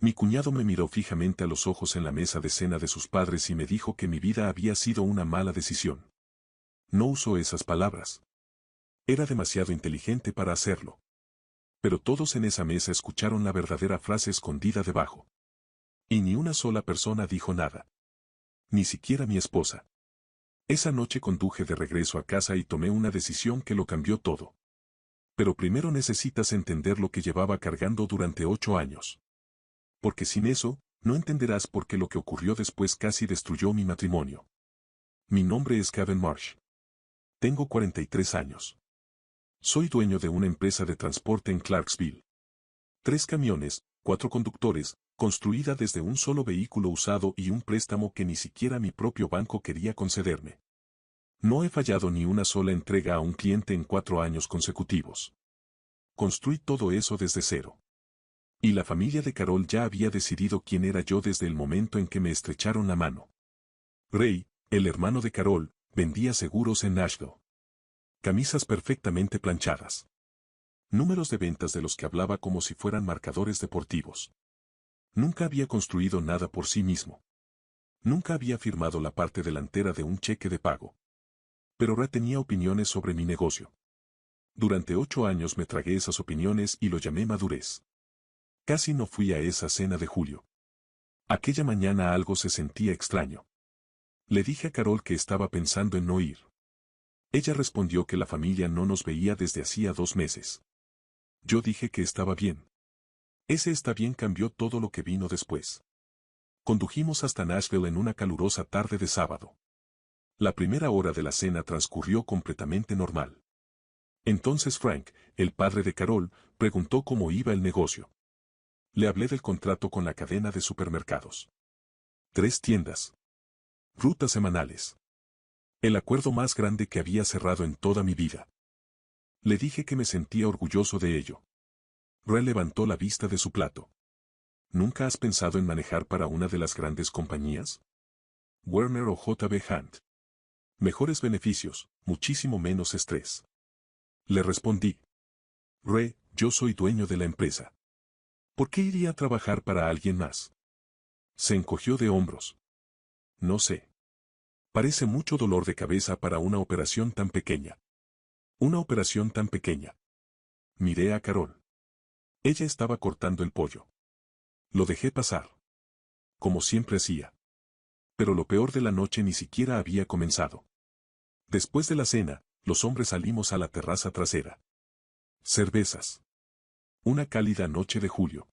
Mi cuñado me miró fijamente a los ojos en la mesa de cena de sus padres y me dijo que mi vida había sido una mala decisión. No usó esas palabras. Era demasiado inteligente para hacerlo. Pero todos en esa mesa escucharon la verdadera frase escondida debajo. Y ni una sola persona dijo nada. Ni siquiera mi esposa. Esa noche conduje de regreso a casa y tomé una decisión que lo cambió todo. Pero primero necesitas entender lo que llevaba cargando durante 8 años. Porque sin eso, no entenderás por qué lo que ocurrió después casi destruyó mi matrimonio. Mi nombre es Kevin Marsh. Tengo 43 años. Soy dueño de una empresa de transporte en Clarksville. 3 camiones, 4 conductores, construida desde un solo vehículo usado y un préstamo que ni siquiera mi propio banco quería concederme. No he fallado ni una sola entrega a un cliente en 4 años consecutivos. Construí todo eso desde cero. Y la familia de Carol ya había decidido quién era yo desde el momento en que me estrecharon la mano. Ray, el hermano de Carol, vendía seguros en Nashville. Camisas perfectamente planchadas. Números de ventas de los que hablaba como si fueran marcadores deportivos. Nunca había construido nada por sí mismo. Nunca había firmado la parte delantera de un cheque de pago. Pero Ray tenía opiniones sobre mi negocio. Durante 8 años me tragué esas opiniones y lo llamé madurez. Casi no fui a esa cena de julio. Aquella mañana algo se sentía extraño. Le dije a Carol que estaba pensando en no ir. Ella respondió que la familia no nos veía desde hacía 2 meses. Yo dije que estaba bien. Ese está bien cambió todo lo que vino después. Condujimos hasta Nashville en una calurosa tarde de sábado. La primera hora de la cena transcurrió completamente normal. Entonces Frank, el padre de Carol, preguntó cómo iba el negocio. Le hablé del contrato con la cadena de supermercados. 3 tiendas. Rutas semanales. El acuerdo más grande que había cerrado en toda mi vida. Le dije que me sentía orgulloso de ello. Ray levantó la vista de su plato. ¿Nunca has pensado en manejar para una de las grandes compañías? Werner o J.B. Hunt. Mejores beneficios, muchísimo menos estrés. Le respondí. Ray, yo soy dueño de la empresa. ¿Por qué iría a trabajar para alguien más? Se encogió de hombros. No sé. Parece mucho dolor de cabeza para una operación tan pequeña. Una operación tan pequeña. Miré a Carol. Ella estaba cortando el pollo. Lo dejé pasar. Como siempre hacía. Pero lo peor de la noche ni siquiera había comenzado. Después de la cena, los hombres salimos a la terraza trasera. Cervezas. Una cálida noche de julio.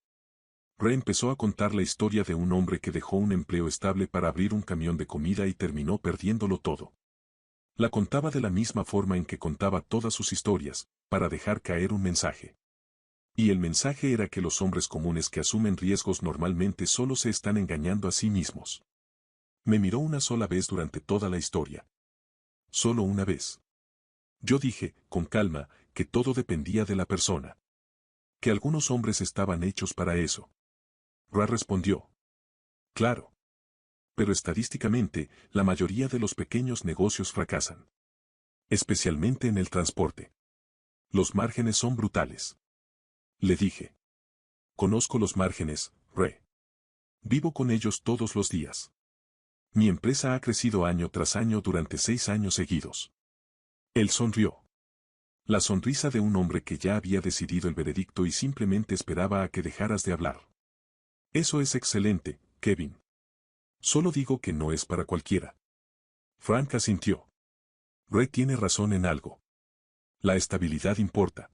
Ray empezó a contar la historia de un hombre que dejó un empleo estable para abrir un camión de comida y terminó perdiéndolo todo. La contaba de la misma forma en que contaba todas sus historias, para dejar caer un mensaje. Y el mensaje era que los hombres comunes que asumen riesgos normalmente solo se están engañando a sí mismos. Me miró una sola vez durante toda la historia. Solo una vez. Yo dije, con calma, que todo dependía de la persona. Que algunos hombres estaban hechos para eso. Ray respondió. Claro. Pero estadísticamente, la mayoría de los pequeños negocios fracasan. Especialmente en el transporte. Los márgenes son brutales. Le dije. Conozco los márgenes, Ray. Vivo con ellos todos los días. Mi empresa ha crecido año tras año durante 6 años seguidos. Él sonrió. La sonrisa de un hombre que ya había decidido el veredicto y simplemente esperaba a que dejaras de hablar. Eso es excelente, Kevin. Solo digo que no es para cualquiera. Frank asintió. Ray tiene razón en algo. La estabilidad importa.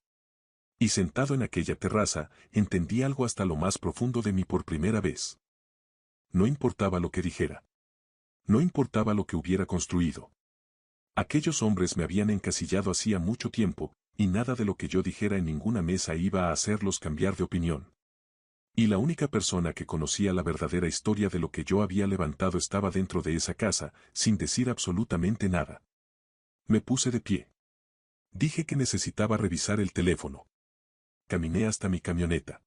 Y sentado en aquella terraza, entendí algo hasta lo más profundo de mí por primera vez. No importaba lo que dijera. No importaba lo que hubiera construido. Aquellos hombres me habían encasillado hacía mucho tiempo, y nada de lo que yo dijera en ninguna mesa iba a hacerlos cambiar de opinión. Y la única persona que conocía la verdadera historia de lo que yo había levantado estaba dentro de esa casa, sin decir absolutamente nada. Me puse de pie. Dije que necesitaba revisar el teléfono. Caminé hasta mi camioneta.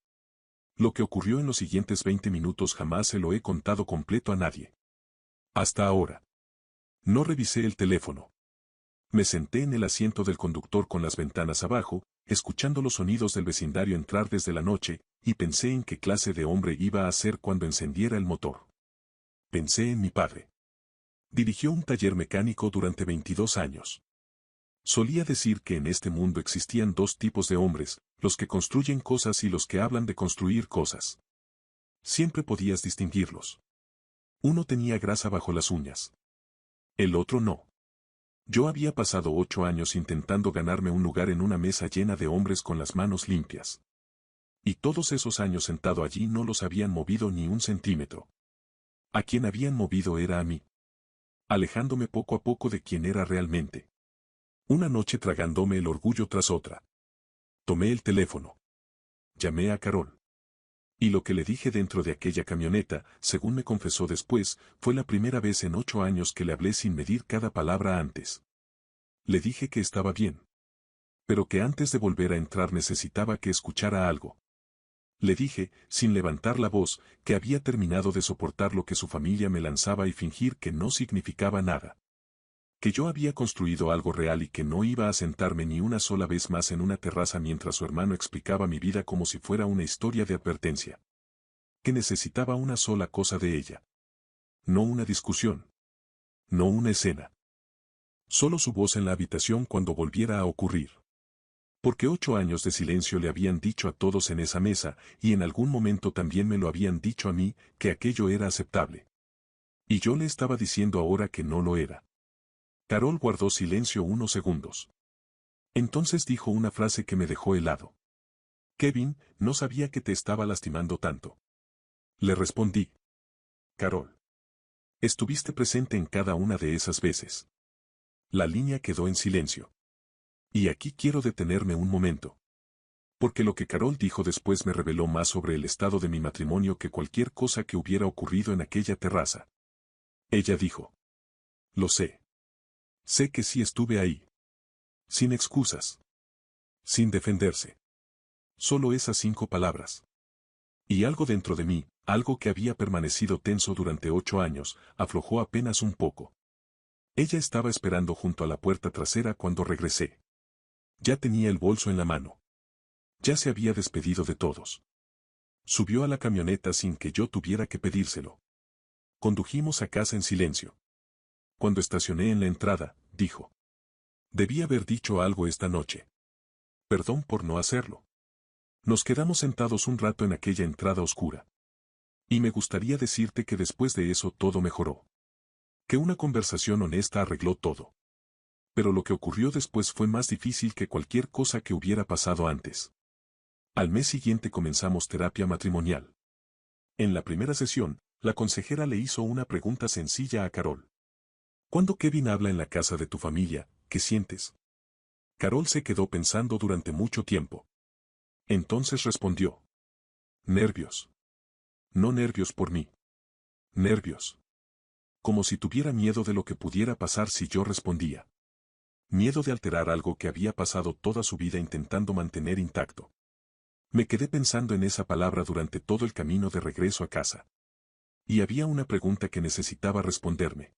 Lo que ocurrió en los siguientes 20 minutos jamás se lo he contado completo a nadie. Hasta ahora. No revisé el teléfono. Me senté en el asiento del conductor con las ventanas abajo, escuchando los sonidos del vecindario entrar desde la noche, y pensé en qué clase de hombre iba a ser cuando encendiera el motor. Pensé en mi padre. Dirigió un taller mecánico durante 22 años. Solía decir que en este mundo existían dos tipos de hombres, los que construyen cosas y los que hablan de construir cosas. Siempre podías distinguirlos. Uno tenía grasa bajo las uñas. El otro no. Yo había pasado 8 años intentando ganarme un lugar en una mesa llena de hombres con las manos limpias. Y todos esos años sentado allí no los habían movido ni un centímetro. A quien habían movido era a mí. Alejándome poco a poco de quien era realmente. Una noche tragándome el orgullo tras otra. Tomé el teléfono. Llamé a Carol. Y lo que le dije dentro de aquella camioneta, según me confesó después, fue la primera vez en 8 años que le hablé sin medir cada palabra antes. Le dije que estaba bien. Pero que antes de volver a entrar necesitaba que escuchara algo. Le dije, sin levantar la voz, que había terminado de soportar lo que su familia me lanzaba y fingir que no significaba nada. Que yo había construido algo real y que no iba a sentarme ni una sola vez más en una terraza mientras su hermano explicaba mi vida como si fuera una historia de advertencia. Que necesitaba una sola cosa de ella. No una discusión. No una escena. Solo su voz en la habitación cuando volviera a ocurrir. Porque 8 años de silencio le habían dicho a todos en esa mesa, y en algún momento también me lo habían dicho a mí, que aquello era aceptable. Y yo le estaba diciendo ahora que no lo era. Carol guardó silencio unos segundos. Entonces dijo una frase que me dejó helado. Kevin, no sabía que te estaba lastimando tanto. Le respondí. Carol. Estuviste presente en cada una de esas veces. La línea quedó en silencio. Y aquí quiero detenerme un momento. Porque lo que Carol dijo después me reveló más sobre el estado de mi matrimonio que cualquier cosa que hubiera ocurrido en aquella terraza. Ella dijo. Lo sé. Sé que sí estuve ahí. Sin excusas. Sin defenderse. Solo esas 5 palabras. Y algo dentro de mí, algo que había permanecido tenso durante 8 años, aflojó apenas un poco. Ella estaba esperando junto a la puerta trasera cuando regresé. Ya tenía el bolso en la mano. Ya se había despedido de todos. Subió a la camioneta sin que yo tuviera que pedírselo. Condujimos a casa en silencio. Cuando estacioné en la entrada, dijo. Debí haber dicho algo esta noche. Perdón por no hacerlo. Nos quedamos sentados un rato en aquella entrada oscura. Y me gustaría decirte que después de eso todo mejoró. Que una conversación honesta arregló todo. Pero lo que ocurrió después fue más difícil que cualquier cosa que hubiera pasado antes. Al mes siguiente comenzamos terapia matrimonial. En la primera sesión, la consejera le hizo una pregunta sencilla a Carol. Cuando Kevin habla en la casa de tu familia, ¿qué sientes? Carol se quedó pensando durante mucho tiempo. Entonces respondió. Nervios. No nervios por mí. Nervios. Como si tuviera miedo de lo que pudiera pasar si yo respondía. Miedo de alterar algo que había pasado toda su vida intentando mantener intacto. Me quedé pensando en esa palabra durante todo el camino de regreso a casa. Y había una pregunta que necesitaba responderme.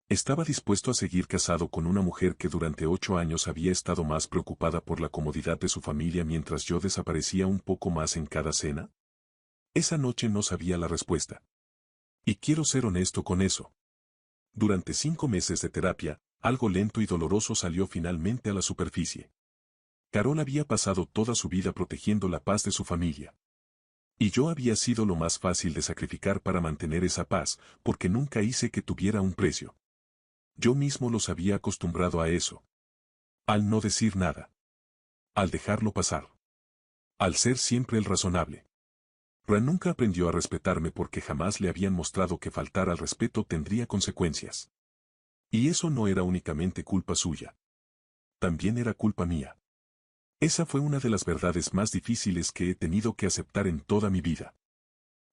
¿Estaba dispuesto a seguir casado con una mujer que durante 8 años había estado más preocupada por la comodidad de su familia mientras yo desaparecía un poco más en cada cena? Esa noche no sabía la respuesta. Y quiero ser honesto con eso. Durante 5 meses de terapia, algo lento y doloroso salió finalmente a la superficie. Carol había pasado toda su vida protegiendo la paz de su familia. Y yo había sido lo más fácil de sacrificar para mantener esa paz, porque nunca hice que tuviera un precio. Yo mismo los había acostumbrado a eso. Al no decir nada. Al dejarlo pasar. Al ser siempre el razonable. Ran nunca aprendió a respetarme porque jamás le habían mostrado que faltar al respeto tendría consecuencias. Y eso no era únicamente culpa suya. También era culpa mía. Esa fue una de las verdades más difíciles que he tenido que aceptar en toda mi vida.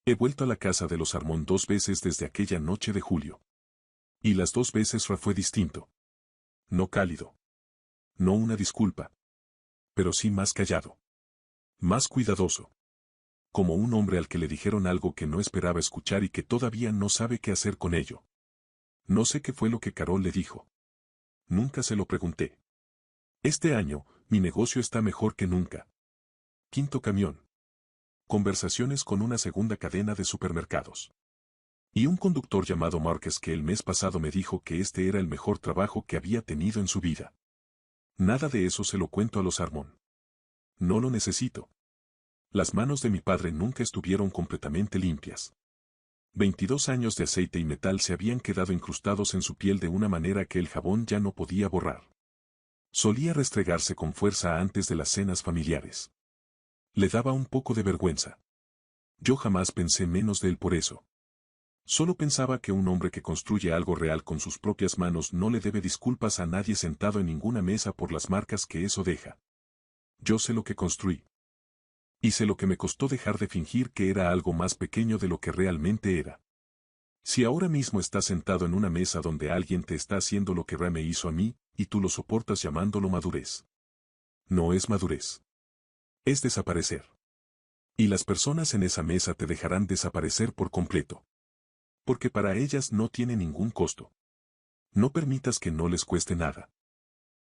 He vuelto a la casa de los Armón 2 veces desde aquella noche de julio. Y las 2 veces Ra fue distinto. No cálido. No una disculpa. Pero sí más callado. Más cuidadoso. Como un hombre al que le dijeron algo que no esperaba escuchar y que todavía no sabe qué hacer con ello. No sé qué fue lo que Carol le dijo. Nunca se lo pregunté. Este año, mi negocio está mejor que nunca. 5.º camión. Conversaciones con una segunda cadena de supermercados. Y un conductor llamado Márquez que el mes pasado me dijo que este era el mejor trabajo que había tenido en su vida. Nada de eso se lo cuento a los Armón. No lo necesito. Las manos de mi padre nunca estuvieron completamente limpias. 22 años de aceite y metal se habían quedado incrustados en su piel de una manera que el jabón ya no podía borrar. Solía restregarse con fuerza antes de las cenas familiares. Le daba un poco de vergüenza. Yo jamás pensé menos de él por eso. Solo pensaba que un hombre que construye algo real con sus propias manos no le debe disculpas a nadie sentado en ninguna mesa por las marcas que eso deja. Yo sé lo que construí. Y sé lo que me costó dejar de fingir que era algo más pequeño de lo que realmente era. Si ahora mismo estás sentado en una mesa donde alguien te está haciendo lo que Ra me hizo a mí, y tú lo soportas llamándolo madurez. No es madurez. Es desaparecer. Y las personas en esa mesa te dejarán desaparecer por completo. Porque para ellas no tiene ningún costo. No permitas que no les cueste nada.